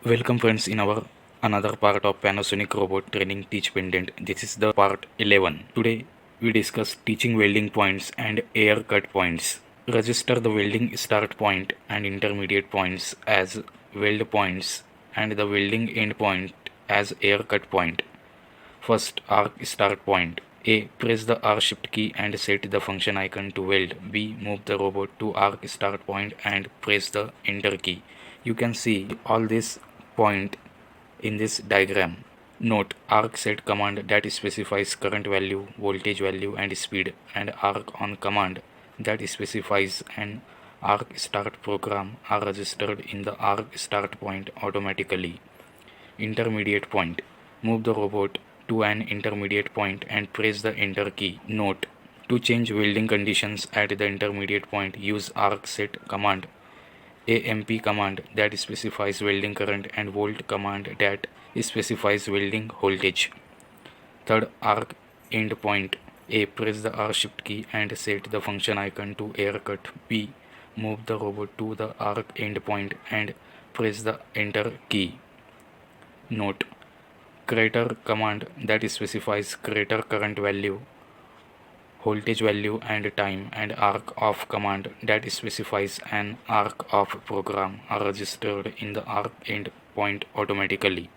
Welcome friends in our another part of Panasonic Robot Training Teach-Pendent. This is the part 11. Today we discuss teaching welding points and air cut points. Register the welding start point and intermediate points as weld points and the welding end point as air cut point. First, arc start point. A. Press the R shift key and set the function icon to weld. B. Move the robot to arc start point and press the enter key. You can see all this point in this diagram. Note, arc set command that specifies current value, voltage value and speed, and arc on command that specifies an arc start program are registered in the arc start point automatically. Intermediate point. Move the robot to an intermediate point and press the enter key. Note, to change welding conditions at the intermediate point, use arc set command, AMP command that specifies welding current, and volt command that specifies welding voltage. Third, arc end point. A. Press the R shift key and set the function icon to air cut. B. Move the robot to the arc end point and press the enter key. Note, creator command that specifies creator current value, voltage value and time, and arc off command that specifies an arc off program are registered in the arc end point automatically.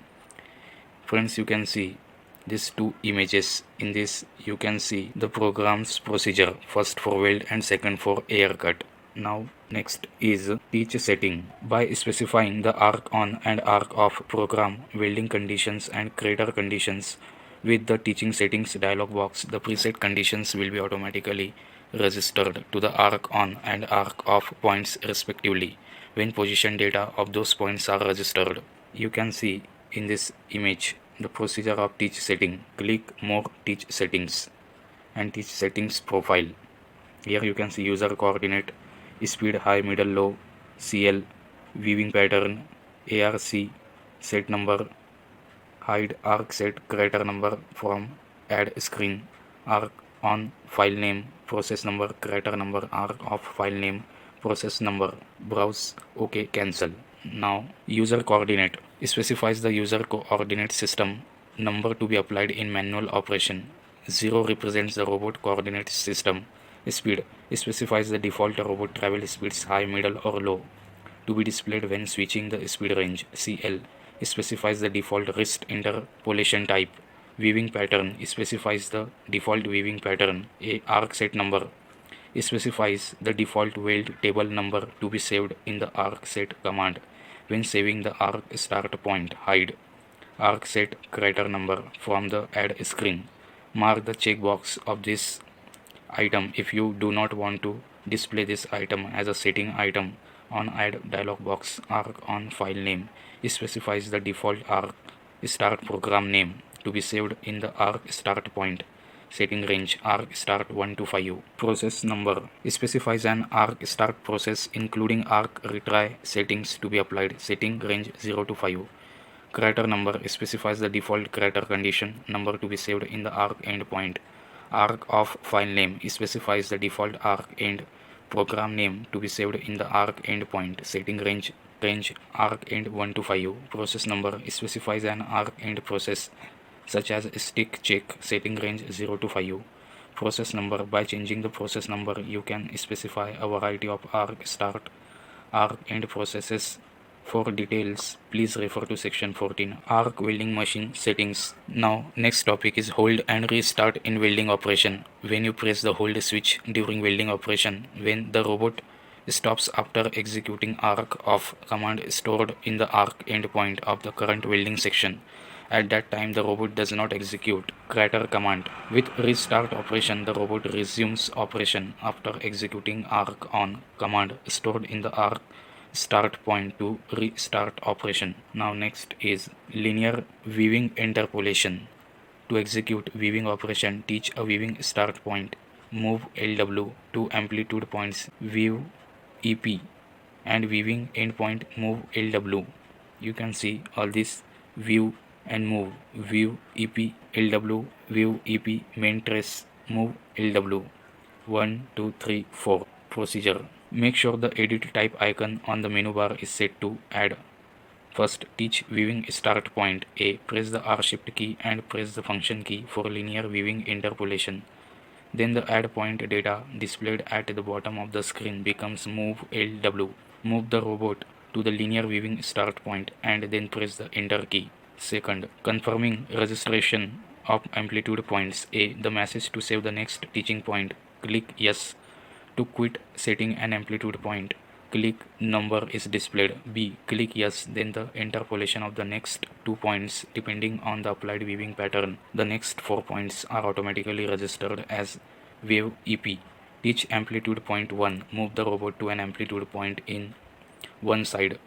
Friends, you can see these two images. In this you can see the program's procedure, first for weld and second for air cut. Now next is teach setting. By specifying the arc on and arc off program welding conditions and creator conditions with the teaching settings dialog box, the preset conditions will be automatically registered to the arc on and arc off points respectively when position data of those points are registered. You can see in this image the procedure of teach setting. Click more teach settings and teach settings profile. Here you can see user coordinate, speed high, middle, low, CL, weaving pattern, ARC, set number, hide arc set creator number from add screen, arc on file name, process number, creator number, arc off file name, process number, browse, OK, cancel. Now user coordinate specifies the user coordinate system number to be applied in manual operation. 0 represents the robot coordinate system. Speed specifies the default robot travel speeds high, middle or low to be displayed when switching the speed range. CL specifies the default wrist interpolation type. Weaving pattern specifies the default weaving pattern. A arc set number specifies the default weld table number to be saved in the arc set command when saving the arc start point. Hide arc set creator number from the add screen. Mark the checkbox of this item if you do not want to display this item as a setting item on add dialog box. Arc on file name specifies the default arc start program name to be saved in the arc start point. Setting range arc start 1 to 5. Process number specifies an arc start process including arc retry settings to be applied. Setting range 0 to 5. Creator number specifies the default creator condition number to be saved in the arc end point. Arc of file name specifies the default arc end program name to be saved in the arc end point. Setting range arc end 1 to 5. Process number specifies an arc end process such as stick check. Setting range 0 to 5. Process number. By changing the process number you can specify a variety of arc start, arc end processes. For details, please refer to section 14, arc welding machine settings. Now, next topic is hold and restart in welding operation. When you press the hold switch during welding operation, when the robot stops after executing arc off command stored in the arc endpoint of the current welding section. At that time, the robot does not execute creator command. With restart operation, the robot resumes operation after executing arc on command stored in the arc start point to restart operation. Now next is linear weaving interpolation. To execute weaving operation, teach a weaving start point, move LW to amplitude points, weave EP, and weaving endpoint, move LW. You can see all this view and move, view EP, LW, view EP, main trace, move LW. 1, 2, 3, 4. Procedure. Make sure the edit type icon on the menu bar is set to add First, teach weaving start point. A. Press the R shift key and press the function key for linear weaving interpolation. Then the add point data displayed at the bottom of the screen becomes move LW. Move the robot to the linear weaving start point and then press the enter key. Second, confirming registration of amplitude points. A. The message to save the next teaching point. Click yes. To quit setting an amplitude point, click number is displayed. B. Click yes, then the interpolation of the next 2 points depending on the applied weaving pattern. The next 4 points are automatically registered as wave EP. Teach amplitude point 1. Move the robot to an amplitude point in one side.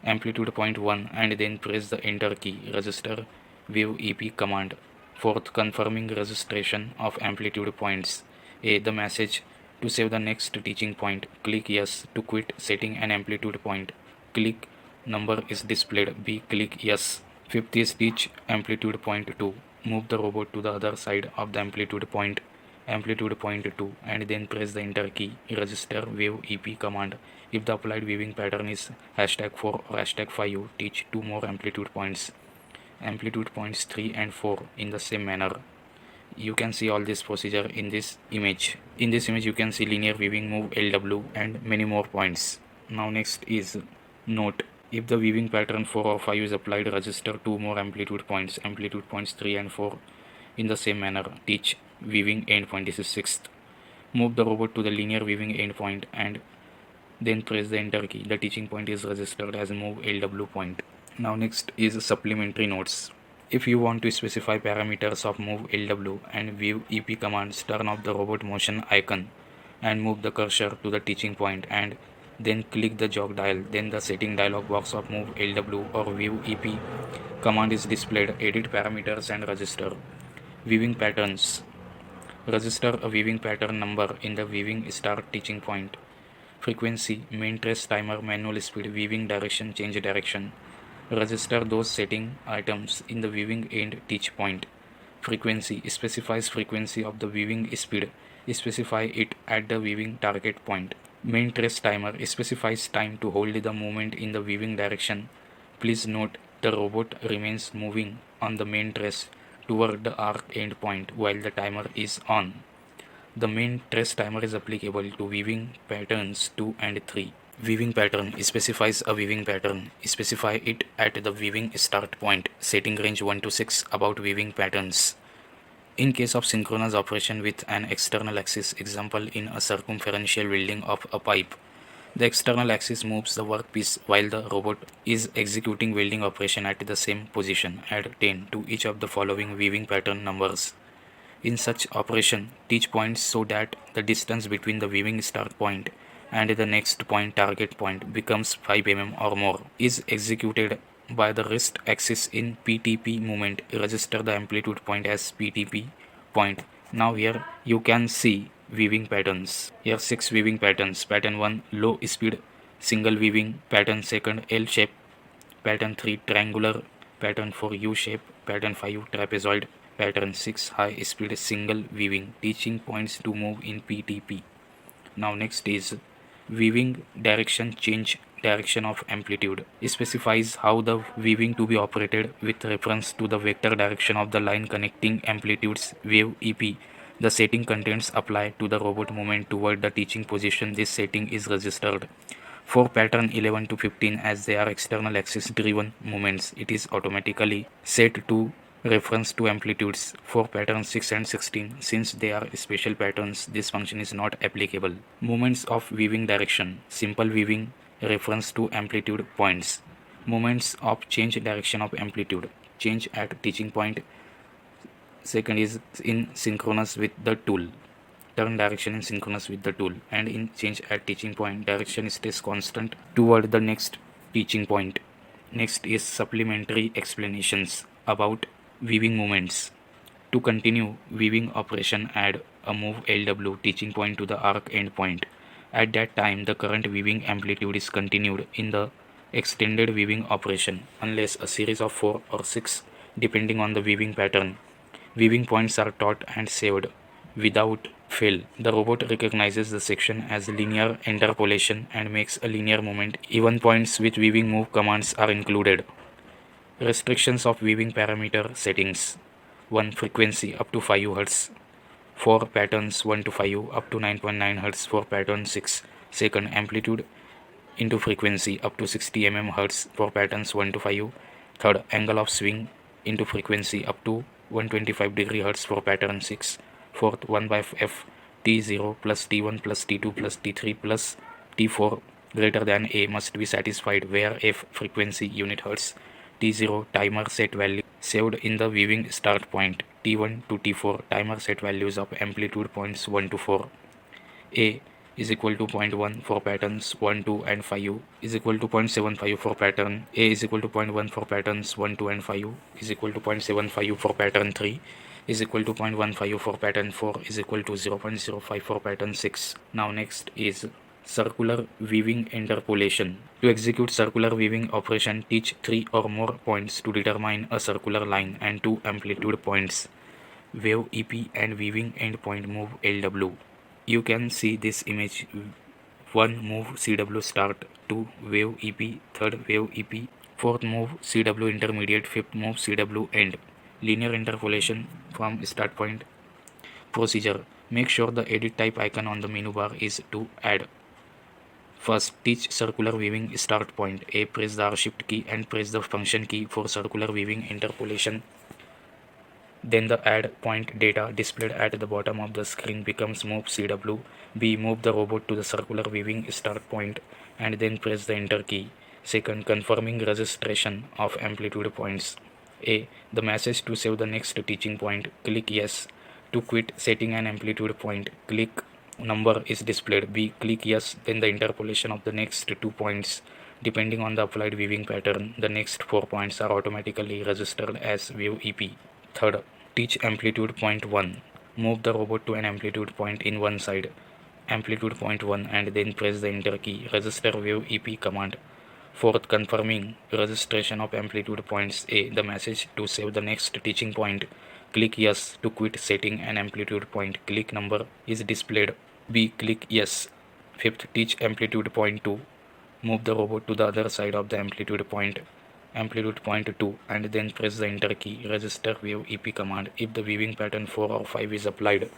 Amplitude point 1 and then press the enter key. Register wave EP command. Fourth, confirming registration of amplitude points. A. The message to save the next teaching point. Click yes. To quit setting an amplitude point, click number is displayed. B. Click yes. Fifth is teach amplitude point 2. Move the robot to the other side of the amplitude point 2 and then press the enter key. Register wave EP command. If the applied weaving pattern is #4 or #5, teach 2 more amplitude points. Amplitude points 3 and 4 in the same manner. You can see all this procedure in this image. In this image you can see linear weaving, move LW and many more points. Now next is note. If the weaving pattern 4 or 5 is applied, register 2 more amplitude points 3 and 4 in the same manner. Teach weaving endpoint. This is sixth. Move the robot to the linear weaving endpoint and then press the enter key. The teaching point is registered as move LW point. Now next is supplementary notes. If you want to specify parameters of move LW and view EP commands, turn off the robot motion icon and move the cursor to the teaching point and then click the jog dial. Then the setting dialog box of move LW or view EP command is displayed. Edit parameters and register weaving patterns. Register a weaving pattern number in the weaving start teaching point. Frequency, main trace timer, manual speed, weaving direction, change direction. Register those setting items in the weaving end teach point. Frequency specifies frequency of the weaving speed. Specify it at the weaving target point. Main trace timer specifies time to hold the movement in the weaving direction. Please note the robot remains moving on the main trace toward the arc endpoint while the timer is on. The main trace timer is applicable to weaving patterns 2 and 3. Weaving pattern specifies a weaving pattern. Specify it at the weaving start point. Setting range 1 to 6 about weaving patterns. In case of synchronous operation with an external axis, example in a circumferential welding of a pipe, the external axis moves the workpiece while the robot is executing welding operation at the same position. Add 10 to each of the following weaving pattern numbers. In such operation, teach points so that the distance between the weaving start point and the next point target point becomes 5 mm or more. Is executed by the wrist axis in PTP movement. Register the amplitude point as PTP point. Now here you can see weaving patterns. Here 6 weaving patterns. Pattern 1 low speed single weaving. Pattern 2 L shape. Pattern 3 triangular. Pattern 4 U shape. Pattern 5 trapezoid. Pattern 6 high speed single weaving. Teaching points to move in PTP. Now next is weaving direction change direction of amplitude. It specifies how the weaving to be operated with reference to the vector direction of the line connecting amplitudes wave EP. The setting contains apply to the robot movement toward the teaching position. This setting is registered. For pattern 11 to 15, as they are external axis driven movements, it is automatically set to reference to amplitudes. For pattern 6 and 16, since they are special patterns, this function is not applicable. Movements of weaving direction. Simple weaving reference to amplitude points. Movements of change direction of amplitude. Change at teaching point. Second is in synchronous with the tool. Turn direction in synchronous with the tool, and in change at teaching point, direction stays constant toward the next teaching point. Next is supplementary explanations about weaving movements. To continue weaving operation, add a move LW teaching point to the arc endpoint. At that time, the current weaving amplitude is continued in the extended weaving operation unless a series of 4 or 6, depending on the weaving pattern, weaving points are taught and saved. without fail. The robot recognizes the section as linear interpolation and makes a linear movement. Even points with weaving move commands are included. Restrictions of weaving parameter settings: 1. Frequency up to 5 Hz for patterns 1 to 5 up to 9.9 Hz for pattern 6. Second, amplitude into frequency up to 60 Hz for patterns 1 to 5. Third, angle of swing into frequency up to 125 degree Hz for pattern 6. Fourth, 1 by f t0 plus t1 plus t2 plus t3 plus t4 greater than a must be satisfied where f frequency unit Hz. T0 timer set value saved in the weaving start point. T1 to T4 timer set values of amplitude points 1 to 4. A is equal to 0.1 for patterns 1, 2 and 5 is equal to 0.75 for pattern. A is equal to 0.1 for patterns 1, 2 and 5 is equal to 0.75 for pattern 3 is equal to 0.15 for pattern 4 is equal to 0.05 for pattern 6. Now next is circular weaving interpolation. To execute circular weaving operation, teach 3 or more points to determine a circular line and 2 amplitude points. Wave EP and weaving endpoint move LW. You can see this image. 1 move CW start, 2 wave EP, 3rd wave EP, 4th move CW intermediate, 5th move CW end. Linear interpolation from start point. Procedure: make sure the edit type icon on the menu bar is to add. First, teach circular weaving start point. A. Press the shift key and press the function key for circular weaving interpolation. Then the add point data displayed at the bottom of the screen becomes move CW. B. Move the robot to the circular weaving start point and then press the enter key. Second, confirming registration of amplitude points. A. The message to save the next teaching point. Click yes. To quit setting an amplitude point, click number is displayed. B. Click yes, then the interpolation of the next 2 points. Depending on the applied weaving pattern, the next 4 points are automatically registered as wave EP. Third, teach amplitude point 1. Move the robot to an amplitude point in one side. Amplitude point 1 and then press the enter key. Register wave EP command. Fourth, confirming registration of amplitude points. A. The message to save the next teaching point. Click yes to quit setting an amplitude point. Click number is displayed. B. Click yes. Fifth, teach amplitude point 2. Move the robot to the other side of the amplitude point 2 and then press the enter key. Register wave EP command. If the weaving pattern 4 or 5 is applied,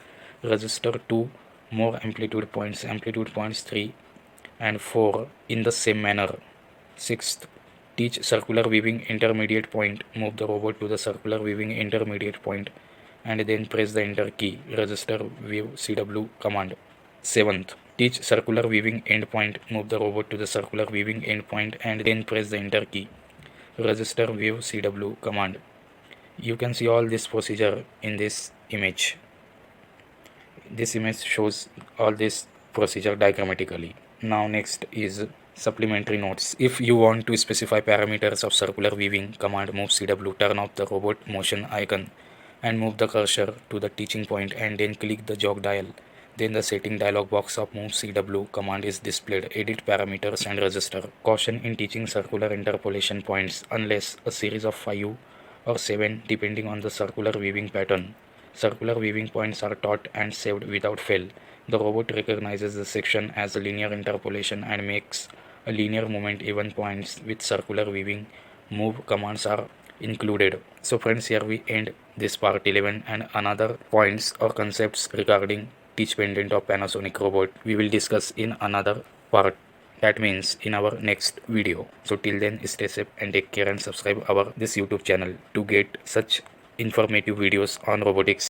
register 2 more amplitude points 3 and 4 in the same manner. Sixth, teach circular weaving intermediate point. Move the robot to the circular weaving intermediate point and then press the enter key. Register wave CW command. Seventh, teach circular weaving endpoint. Move the robot to the circular weaving endpoint and then press the enter key. Register wave CW command. You can see all this procedure in this image. This image shows all this procedure diagrammatically. Now next is supplementary notes. If you want to specify parameters of circular weaving, command move CW, turn off the robot motion icon and move the cursor to the teaching point and then click the jog dial. Then the setting dialog box of move CW command is displayed. Edit parameters and register. Caution in teaching circular interpolation points unless a series of 5 or 7 depending on the circular weaving pattern. Circular weaving points are taught and saved without fail. The robot recognizes the section as a linear interpolation and makes a linear movement. Even points with circular weaving move commands are included. So friends, here we end this part 11 and another points or concepts regarding Teach-Pendent of Panasonic Robot we will discuss in another part. That means in our next video. So till then, stay safe and take care and subscribe our this YouTube channel to get such informative videos on robotics.